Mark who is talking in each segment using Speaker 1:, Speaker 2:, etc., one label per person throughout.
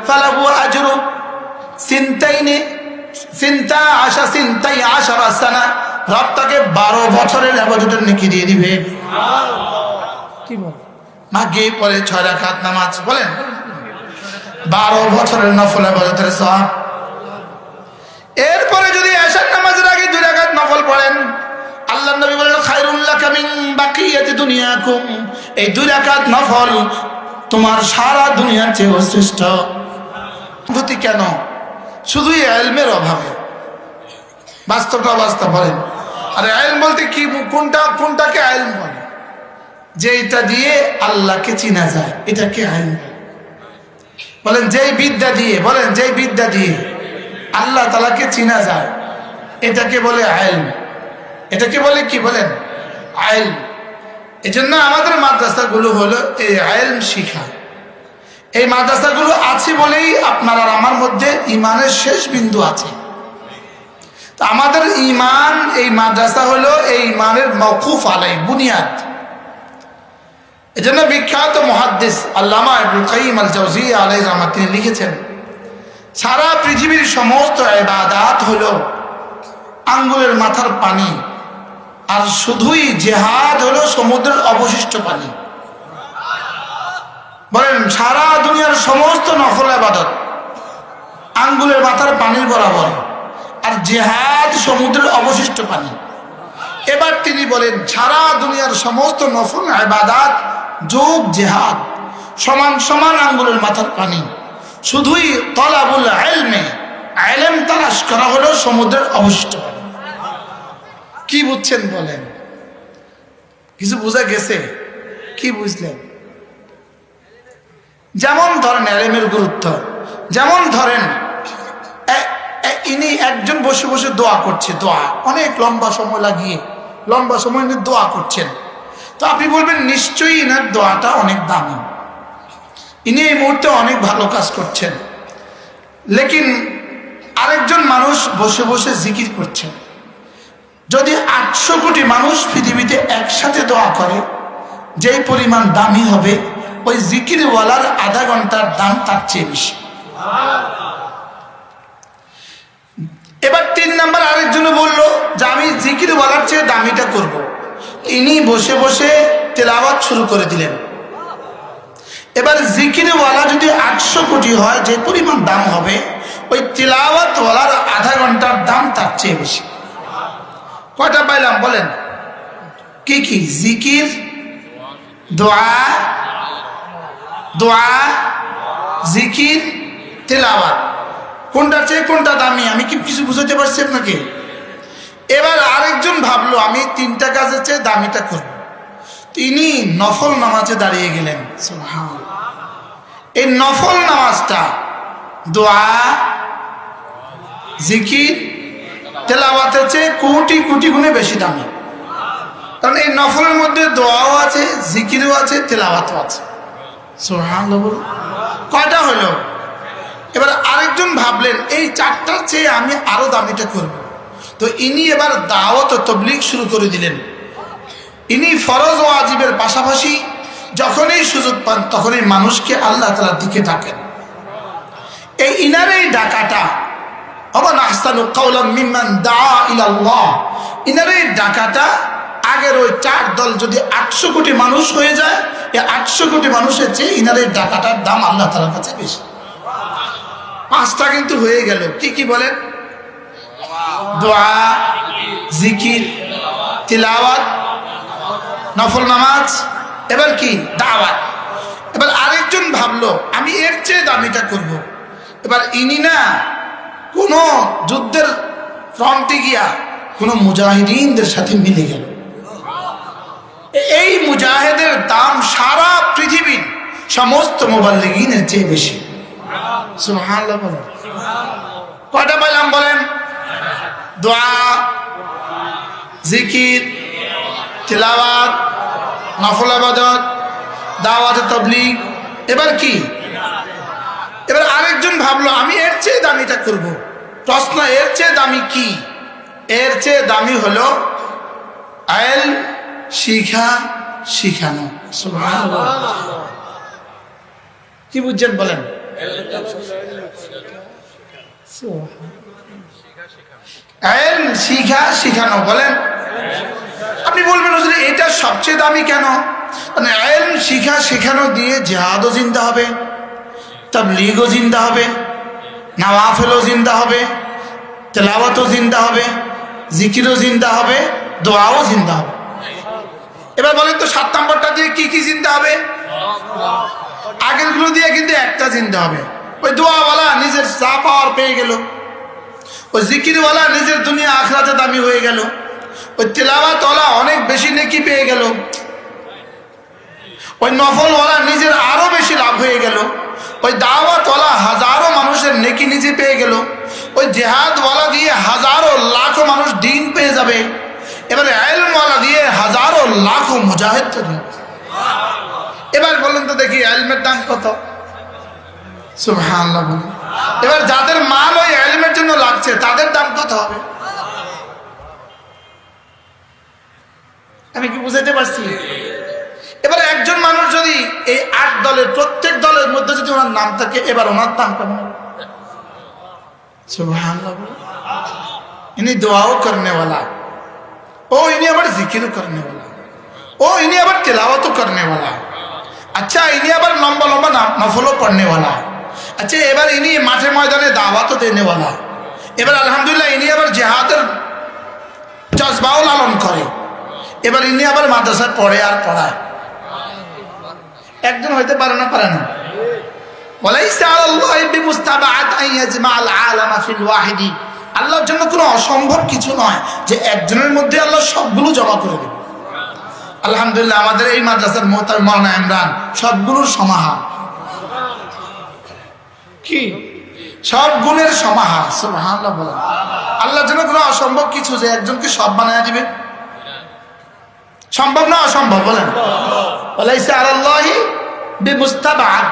Speaker 1: ফালাহু আজরু সিনতাই আশারা সানা, রব তাকে 12 বছরের ইবাদতের নেকি দিয়ে দিবে। কি বল মাগরিব পরে 6 রাকাত নামাজ, বলেন 12 বছরের নফল ইবাদতের সওয়াব। এরপরে যদি এশার নামাজের আগে 2 রাকাত নফল পড়েন, আল্লাহর নবী বলেন খায়রুল লাকা মিন বাকিয়াতি দুনিয়াকুম, এই 2 রাকাত নফল তোমার সারা দুনিয়ার চেয়ে শ্রেষ্ঠ। দুটি কেন? শুধুই ইলমের অভাবে। বাস্তবটা বাস্তব বলেন। আরে ইলম বলতে কি, কোনটাকে ইলম বলে? যে এটা দিয়ে আল্লাহকে চিনা যায়, এটাকে ইলম বলেন। যেই বিদ্যা দিয়ে, বলেন যেই বিদ্যা দিয়ে আল্লাহ তাআলাকে চিনা যায়, এটাকে বলে ইলম। এটাকে বলে কি? বলেন ইলম। এজন্য আমাদের মাদ্রাসাগুলো হলো এই ইলম শিখা। এই মাদ্রাসাগুলো আছে বলেই আপনার আর আমার মধ্যে ইমানের শেষ বিন্দু আছে। তো আমাদের ইমান, এই মাদ্রাসা হলো এই ইমানের মওকুফ আলাই, বুনিয়াদ। এজন্য বিখ্যাত মুহাদ্দিস আল্লামা ইবনুল কাইয়িম আল জাওজিয়্যা আলাইহিস রাহমাত তিনি লিখেছেন, সারা পৃথিবীর সমস্ত ইবাদত হলো আঙ্গুলের মাথার পানি, আর শুধুই জিহাদ হলো সমুদ্রের অবশিষ্ট পানি। বলেন সারা দুনিয়ার সমস্ত নফল ইবাদত আঙ্গুলের মাথার পানির বরাবর, আর জিহাদ সমুদ্রের অবশিষ্ট পানি। এবার তিনি বলেন সারা দুনিয়ার সমস্ত নফল ইবাদত যোগ জিহাদ সমান সমান আঙ্গুলের মাথার পানি, শুধুই তলাবুল ইলমে, ইলম তালাশ করা হলো সমুদ্রের অবশিষ্ট পানি। কি বুঝছেন বলেন? কিছু বোঝা গেছে? কি বুঝলেন? যেমন ধরেন ইলমের গুরুত্ব, যেমন ধরেন ইনি একজন বসে বসে দোয়া করছে, দোয়া অনেক লম্বা সময় লাগিয়ে, লম্বা সময় নিয়ে দোয়া করছেন। তো আপনি বলবেন নিশ্চয়ই ইনার দোয়াটা অনেক দামি, ইনি এই মুহূর্তে অনেক ভালো কাজ করছেন। লেকিন আরেকজন মানুষ বসে বসে জিকির করছেন। যদি 800 কোটি মানুষ পৃথিবীতে একসাথে দোয়া করে, যেই পরিমাণ দামি হবে, ওই জিকিরওয়ালার আধা ঘন্টার দাম তার চেয়ে বেশি। এবার 3 নাম্বার আরেকজনে বলল যে আমি জিকিরওয়ালার চেয়ে দামিটা করব। ইনি বসে বসে তেলাওয়াত শুরু করে দিলেন। এবার জিকিরওয়ালা যদি 800 কোটি হয়, যে পরিমাণ দাম হবে, ওই তেলাওয়াতওয়ালার আধা ঘন্টার দাম তার চেয়ে বেশি। কয়টা পাইলাম বলেন? কি কি? জিকির, দোয়া, দোয়া, জিকির, তেলাওয়াত। কোনটার চেয়ে কোনটা দামি? আমি কি কিছু বুঝাতে পারছি আপনাকে? এবার আরেকজন ভাবলো আমি 3টা কাজের চেয়ে দামিটা করব। তিনি নফল নামাজে দাঁড়িয়ে গেলেন। সুবহানাল্লাহ। এই নফল নামাজটা দোয়া, জিকির, তেলাওয়াতের চেয়ে কোটি কোটি গুণে বেশি দামি। কারণ এই নফলের মধ্যে দোয়াও আছে, জিকিরও আছে, তেলাওয়াতও আছে। সুবহানাল্লাহ বলুন। কয়টা হলো? এবার আরেকজন ভাবলেন এই 4টার চেয়ে আমি আরো দামিটা করব। তো ইনি এবার দাওয়াত ও তাবলীগ শুরু করে দিলেন। ইনি ফরজ ও ওয়াজিবের পাশাপাশি যখনই সুযোগ পান তখনই মানুষকে আল্লাহ তাআলার দিকে ডাকেন। এই ইনার এই ডাকাটা, ওমান আহসানু কাওলাম মিম্মান দাআ ইলাল্লাহ, ইনার এই ডাকাটা আগের ওই 4 দল যদি 800 কোটি মানুষ হয়ে যায়, এই 800 কোটি মানুষের চেয়ে ইনার এই ডাকাটার দাম আল্লাহ তাআলার কাছে বেশি। 5টা কিন্তু হয়ে গেল। কি কি বলেন? দোয়া, জিকির, তিলাওয়াত, নফল নামাজ, এবার কি? দাওয়াত। এবার আরেকজন ভাবলো আমি এর চেয়ে দামিটা করব। এবার ইনি না কোনো যুদ্ধের ফ্রন্টে গিয়া কোনো মুজাহিদিনদের সাথে মিলে গেল। এই মুজাহিদের দাম সারা পৃথিবীর সমস্ত মুবাল্লিগিনের চেয়ে বেশি। সুবহানাল্লাহ বলেন। কয়টা পাইলাম বলেন? দোয়া, জিকির, তিলাওয়াত, নফল ইবাদত, দাওয়াত তাবলীগ, এবার কি? এবার আরেকজন ভাবলো আমি এর চেয়ে দামিটা করব। প্রশ্ন, এর চেয়ে দামি কি? এর চেয়ে দামি হলো ইলম শিখা, শিখানো। সুবহানাল্লাহ। কি বুঝছেন বলেন? ইলম শিখা শিখানো বলেন। আপনি বলবেন হুজুর এটা সবচেয়ে দামি কেন? মানে ইলম শিখা শেখানো দিয়ে জিহাদও জিন্দা হবে, তাবলীগও জিন্দা হবে, নওয়াফিলও জিন্দা হবে, তেলাওয়াতও জিন্দা হবে, জিকিরও জিন্দা হবে, দোয়াও জিন্দা হবে। এবার বলেন তো 7 নম্বরটা দিয়ে কি কি জিন্দা হবে? আগেরগুলো দিয়ে কিন্তু একটা জিন্দা হবে। ওই দোয়াওয়ালা নিজের যা পাওয়ার পেয়ে গেল, ওই জিকিরওয়ালা নিজের দুনিয়া আখিরাতে দামি হয়ে গেল, ওই তেলাওয়াতওয়ালা অনেক বেশি নেকি পেয়ে গেল, ওই নফলওয়ালা নিজের আরো বেশি লাভ হয়ে গেল, ওই দাওয়াতওয়ালা হাজারো মানুষের নেকি নিজে পেয়ে গেল, ওই জিহাদওয়ালা দিয়ে হাজারো লাখো মানুষ দিন পেয়ে যাবে, এবারে ইলমওয়ালা দিয়ে হাজারো লাখো মুজাহিদ তৈরি। এবার বলুন তো দেখি ইলমের দাম কত? সুবহানাল্লাহ বলুন। এবার যাদের মাল ওই ইলমের জন্য লাগছে তাদের দাম কত হবে? আমি কি বুঝাইতে পারছি? এবার একজন মানুষ যদি এই 8 দলের প্রত্যেক দলের মধ্যে যদি ওনার নাম থাকে, এবার ওনার দাম কেমন? সুবহানাল্লাহ। ইনি দোয়াও করনে वाला, ओ इन्हें আবার জিকিরও করনে वाला, ओ इन्हें আবার তেলাওয়াতও করনে वाला, अच्छा इन्हें আবার লম্বা লম্বা নফলও পড়নে वाला, अच्छा এবার ইনি মাঠে ময়দানে দাওয়াতও দেনে वाला, এবার আলহামদুলিল্লাহ ইনি আবার জিহাদের জজবাও লালন করে, এবার ইনি আবার মাদ্রাসায় পড়ে আর পড়ায়। একজন হইতে পারে না? পারে না। ওয়ালাইসা আলাল্লাহি বিমুস্তাবাআত আন ইয়াজমাআল আলামা ফিল ওয়াহিদি, আল্লাহর জন্য কোনো অসম্ভব কিছু নয় যে একজনের মধ্যে আল্লাহ সবগুলো জমা করে দেবে। আলহামদুলিল্লাহ আমাদের এই মাদ্রাসার মোহতামিম মাওলানা ইমরান সবগুলোর সমাহার, কি সব গুণের সমাহার। সুবহানাল্লাহ বলেন। আল্লাহর জন্য কোনো অসম্ভব কিছু যে একজনকে সব বানায় দিবে সম্ভব না? অসম্ভব বলেন। ওয়ালাইসা আলাল্লাহি বিমুস্তাবাআত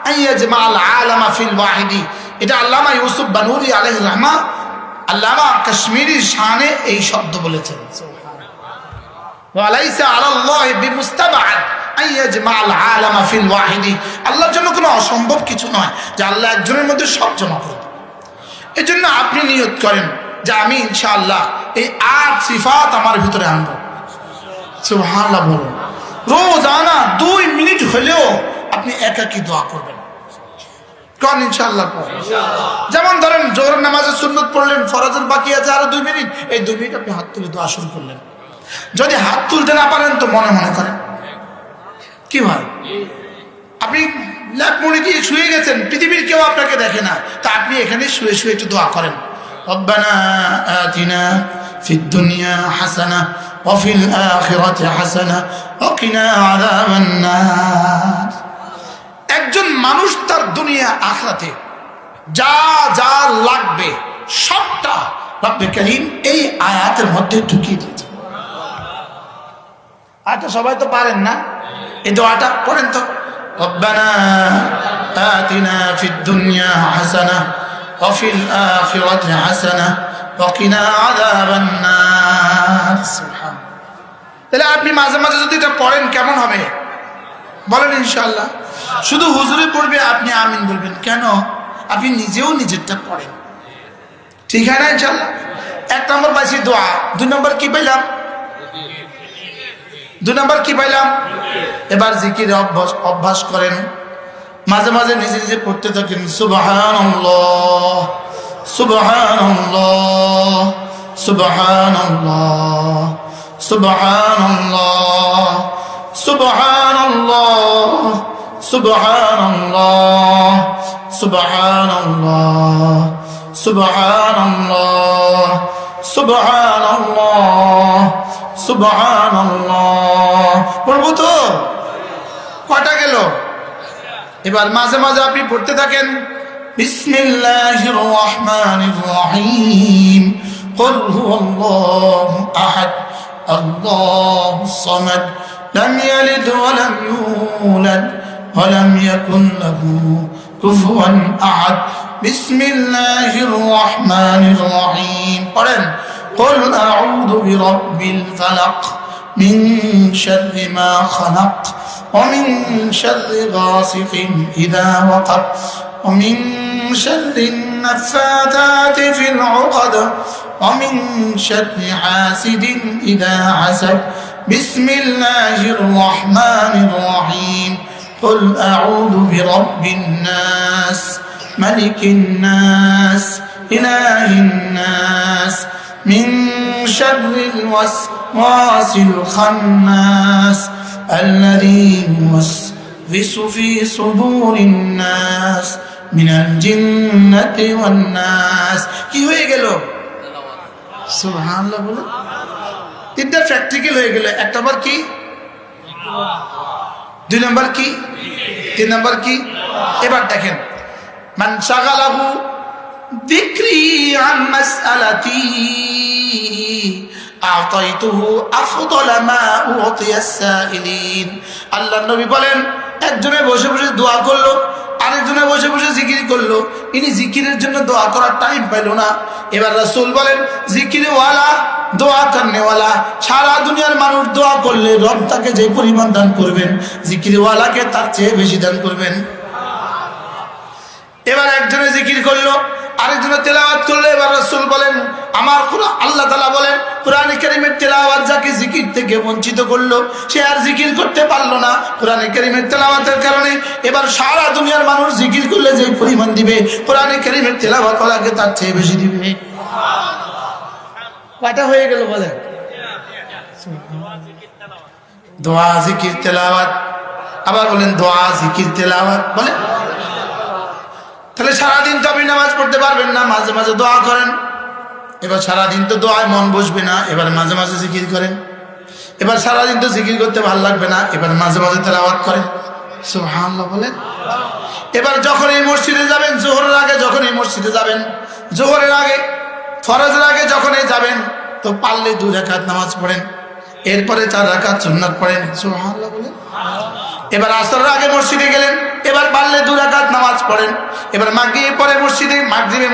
Speaker 1: আন ইয়াজমাআল আলামা ফিল ওয়াহিদি, এটা আল্লামা ইউসুফ বানুরি আলাইহির রাহমা আল্লামা কাশ্মীরির শানে এই শব্দ বলেছেন। ওয়ালাইসা আলাল্লাহি বিমুস্তাবাআত আন ইয়াজমাআল আলামা ফিল ওয়াহিদি, আল্লাহর জন্য কোনো অসম্ভব কিছু নয় যে আল্লাহ একজনের মধ্যে সব জমা করে দেবে। এজন্য আপনি নিয়ত করেন যে আমি ইনশাআল্লাহ এই 8 সিফাত আমার ভিতরে আনবো। সুবহানাল্লাহ বলুন। রোজানা 2 মিনিট হলেও আপনি একাকী দোয়া করবেন। কোন ইনশাআল্লাহ? যেমন ধরেন জোহর নামাজের সুন্নত পড়লেন, ফরজের বাকি আছে আরো 2 মিনিট, এই 2 মিনিট আপনি হাত তুলে দোয়া শুরু করলেন। যদি হাত তুলতে না পারেন তো মনে মনে করেন। কি ভাই, আপনি ল্যাপ মুড়ি দিয়ে শুয়ে গেছেন, পৃথিবীর কেউ আপনাকে দেখে না, তা আপনি এখানে শুয়ে শুয়ে একটু দোয়া করেন। রব্বানা আতিনা ফিদ দুনিয়া হাসানা ওয়া ফিল আখিরাতি হাসানা ওয়া কিনা আযাবান নার। একজন মানুষ তার দুনিয়া আখিরাতে যা যা লাগবে সবটা রব্বে কারীম এই আয়াতের মধ্যে ঢুকিয়ে দিয়েছে। আয়াতটা সবাই তো পারেন না, এই দোয়াটা পড়েন তো। রব্বানা আতিনা ফিদ দুনিয়া হাসানা ওয়া ফিল আখিরাতি হাসানা ওয়া কিনা আযাবান নার। সুবহানাল্লাহ। তাহলে আপনি মাঝে মাঝে যদি এটা পড়েন কেমন হবে বলেন? ইনশাআল্লাহ। শুধু হুজুরে পড়বে, আপনি আমিন বলবেন কেন? আপনি নিজেও নিজেরটা পড়েন, ঠিক আছে না? ইনশাআল্লাহ। 1 নম্বর পাইছি দোয়া, 2 নম্বর কি পাইলাম? 2 নম্বর কি পাইলাম? এবার জিকিরে অভ্যাস করেন, মাঝে মাঝে নিজে নিজে পড়তে থাকেন। সুবহানাল্লাহ সুবহানাল্লাহ সুবহানাল্লাহ সুবহানাল্লাহ সুবহানাল্লাহ সুবহানাল্লাহ সুবহানাল্লাহ সুবহানাল্লাহ সুবহানাল্লাহ সুবহানাল্লাহ। পড়বো তো? কটা গেল? এবার মাঝে মাঝে আপনি পড়তে থাকেন বিসমিল্লাহির রহমানির রহিম, কুল হুয়াল্লাহু আহাদ আল্লাহুস সামাদ লাম ইয়ালিদ ওয়া লাম ইউলাদ ওয়া লাম ইয়াকুন লাহু কুফুয়ান আহাদ। বিসমিল্লাহির রহমানির রহিম পড়েন। قل أعوذ برب الفلق من شر ما خلق ومن شر غاسق إذا وقب ومن شر النفاثات في العقد ومن شر حاسد إذا حسد بسم الله الرحمن الرحيم قل أعوذ برب الناس ملك الناس إله الناس من شر الوسواس الخناس الذي يوسوس في صدور الناس من الجنة والناس কি হয়ে গেল সুবহানাল্লাহ বলে তিনটা প্র্যাকটিক্যাল হয়ে গেল এক নাম্বার কি দুই নাম্বার কি তিন নাম্বার কি এবার দেখেন মান শাগালাহু যিকরি আন মাসআলাতি আতাইতুহু আফদালা মা উতিয়াস সাইলিন আল্লাহর নবী বলেন একজনে বসে বসে দোয়া করলো আরেকজনে বসে বসে জিকির করলো ইনি জিকিরের জন্য দোয়া করার টাইম পেল না এবার রাসূল বলেন জিকিরওয়ালা দোয়া করনেওয়ালা সারা দুনিয়ার মানুষ দোয়া করলে রব তাকে যে পরিমাণ দান করবেন জিকিরওয়ালাকে তার চেয়ে বেশি দান করবেন এবার একজনে জিকির করলো আরেকজনে তেলাওয়াত করলো এবার রাসূল বলেন আমার কুরআন আল্লাহ তাআলা বলেন কোরআনে কারীমের তেলাওয়াত যাকে জিকির থেকে বঞ্চিত করলো সে আর জিকির করতে পারলো না কোরআনে কারীমের তেলাওয়াতের কারণে এবার সারা দুনিয়ার মানুষ জিকির করলে যে পরিমাণ দিবে কোরআনে কারীমের তেলাওয়াত ওলাকে তার চেয়ে বেশি দিবে কয়টা হয়ে গেল বলেন দোয়া জিকির তেলাওয়াত আবার বলেন দোয়া জিকির তেলাওয়াত বলেন তাহলে সারাদিন তো আপনি নামাজ পড়তে পারবেন না মাঝে মাঝে দোয়া করেন এবার সারাদিন তো দোয়ায় মন বসবে না এবার মাঝে মাঝে জিকির করেন এবার সারাদিন তো জিকির করতে ভালো লাগবে না এবার মাঝে মাঝে তেলাওয়াত করেন সুবহানাল্লাহ বলেন এবার যখন এই মসজিদে যাবেন জোহরের আগে যখন এই মসজিদে যাবেন জোহরের আগে ফরজের আগে যখনই যাবেন তো পারলে 2 রাকাত নামাজ পড়েন এরপরে 4 রাকাত সুন্নাত পড়েন সুবহানাল্লাহ বলেন এবার আসরের আগে মসজিদে গেলেন এবার পারলে 2 রাকাত নামাজ পড়েন এবার মাগরিবের পরে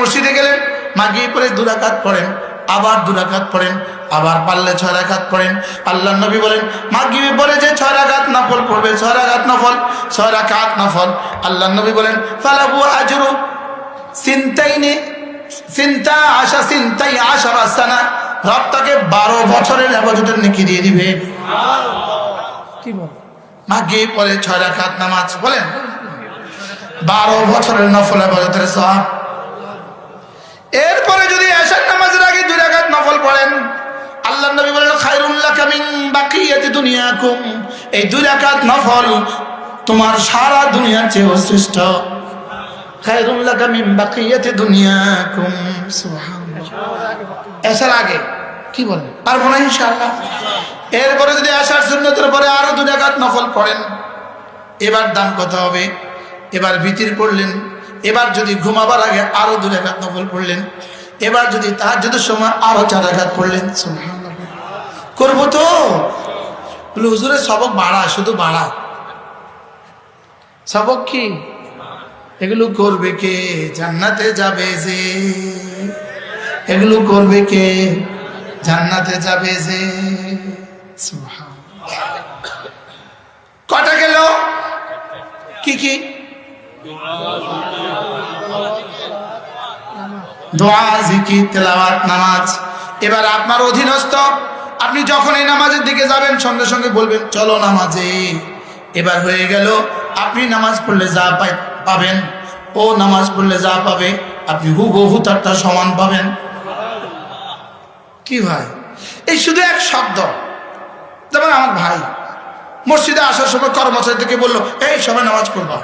Speaker 1: মসজিদে গেলেন মাগরিবের পরে 2 রাকাত পড়েন আবার 2 রাকাত পড়েন আবার পারলে 6 রাকাত পড়েন আল্লাহর নবী বলেন মাগরিবের পরে যে 6 রাকাত নফল পড়বে 6 রাকাত নফল আল্লাহর নবী বলেন ফালাহু আজরু সিনতাই আশারা সানা রব তাকে 12 বছরের ইবাদতের নেকি দিয়ে দিবে কি বল মাগরিব পরে 6 রাকাত নামাজ বলেন 12 বছরের নফল ইবাদতের সওয়াব এরপরে যদি এশার নামাজের আগে 2 রাকাত নফল পড়েন আল্লাহর নবী বলেন খায়রুল লাকা মিন বাকিয়াতি দুনিয়াকুম এই 2 রাকাত নফল তোমার সারা দুনিয়ার চেয়ে শ্রেষ্ঠ খায়রুল লাকা মিন বাকিয়াতি দুনিয়াকুম সুবহানাল্লাহ এশার আগে কি বলেন পারবো না ইনশাআল্লাহ এরপরে যদি এশার সুন্নতের পরে আরো 2 রাকাত নফল পড়েন এবার দাম কত হবে এবার বিতির পড়লেন এবার যদি ঘুমাবার আগে আরো 2 রাকাত নফল পড়লেন এবার যদি তাহাজ্জুদের সময় আরো 4 রাকাত পড়লেন সুবহানাল্লাহ করব তো বলে হুজুরের সবক বাড়া শুধু বাড়া সবক কি এগুলো করবে কে জান্নাতে যাবে যে এগুলো করবে কে জান্নাতে যাবে যে সুবহানাল্লাহ কটা গেল কি কি দোয়া জিকির তেলাওয়াত নামাজ এবার আপনার অধীনস্থ আপনি যখন এই নামাজের দিকে যাবেন সঙ্গে সঙ্গে বলবেন চলো নামাজে এবার হয়ে গেল আপনি নামাজ পড়লে যা পাবেন ও নামাজ পড়লে যা পাবে আপনি হুবহু তারটা সমান পাবেন কি ভাই এই শুধু এক শব্দ যেমন আমার ভাই মসজিদে আসার সময় কর্মচারী থেকে বললো এই সবাই নামাজ পড়বা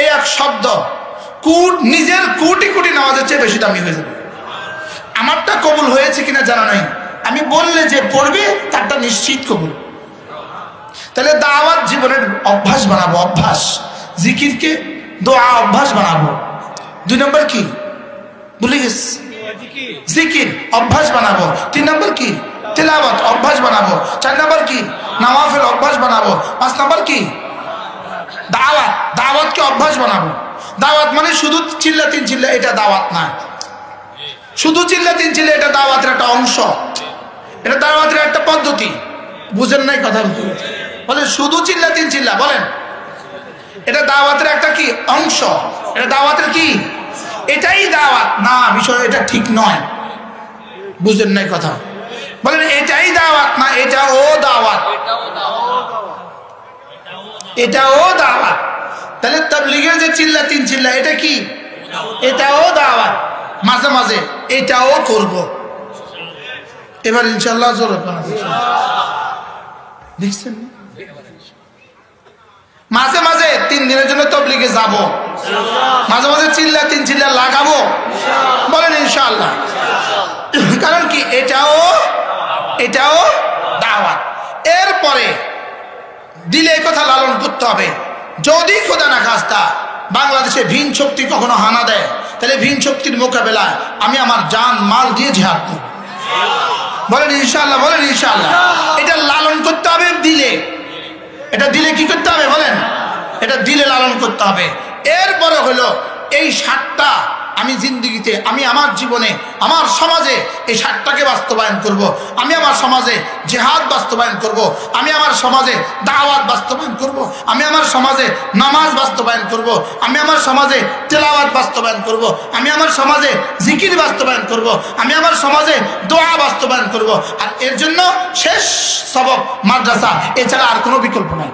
Speaker 1: এই এক শব্দ নিজের কোটি কোটি নামাজের চেয়ে বেশি দামি হয়ে যাবে আমারটা কবুল হয়েছে কিনা জানা নাই আমি বললে যে পড়বে তারটা নিশ্চিত কবুল তাহলে দাওয়াত জীবনের অভ্যাস বানাবো অভ্যাস জিকিরকে দোয়া অভ্যাস বানাবো 2 নম্বর কি ভুলে গেছি জিকির অভ্যাস বানাবো 3 নম্বর কি তেলাওয়াত অভ্যাস বানাবো 4 নম্বর কি নওয়াফিল অভ্যাস বানাবো 5 নম্বর কি দাওয়াতকে অভ্যাস বানাবো দাওয়াত মানে শুধু চিল্লা এটা দাওয়াত না শুধু চিল্লা এটা দাওয়াতের একটা অংশ এটা দাওয়াতের একটা পদ্ধতি বুঝেন নাই কথা বলে শুধু চিল্লা বলেন এটা দাওয়াতের একটা কি অংশ এটা দাওয়াতের কি? এটাই দাওয়াত না? বিষয় এটা ঠিক নয়, বুঝলেন না কথা? বলেন এটাই দাওয়াত না এটাও দাওয়াত? এটাও দাওয়াত। তাহলে তাবলীগের যে চিল্লা তিন চিল্লা এটা কি? এটাও দাওয়াত। মাঝে মাঝে এটাও করব। এবার ইনশাআল্লাহ জোর দেখছেন, মাঝে মাঝে 3 দিনের জন্য তাবলীগে যাব, মাঝে মাঝে চিল্লা তিন চিল্লা লাগাবো, বলেন ইনশাআল্লাহ। কারণ কি? এটাও দাওয়াত। এরপরে দিলে এই কথা লালন করতে হবে, যদি খোদা না খাস্তা বাংলাদেশে ভিন শক্তি কখনো হানা দেয়, তাহলে ভিন শক্তির মোকাবেলায় আমি আমার জান মাল দিয়ে জিহাদ করব। বলেন ইনশাআল্লাহ, বলেন ইনশাআল্লাহ। এটা লালন করতে হবে দিলে। এটা দিলে কি করতে হবে বলেন? এটা দিলে লালন করতে হবে। এরপরে হলো এই 60টা আমি জিন্দগিতে, আমি আমার জীবনে, আমার সমাজে এই 60টাকে বাস্তবায়ন করব। আমি আমার সমাজে জিহাদ বাস্তবায়ন করব, আমি আমার সমাজে দাওয়াত বাস্তবায়ন করব, আমি আমার সমাজে নামাজ বাস্তবায়ন করব, আমি আমার সমাজে তেলাওয়াত বাস্তবায়ন করব, আমি আমার সমাজে জিকির বাস্তবায়ন করব, আমি আমার সমাজে দোয়া বাস্তবায়ন করব। আর এর জন্য শেষ সবক মাদ্রাসা, এছাড়া আর কোনো বিকল্প নাই।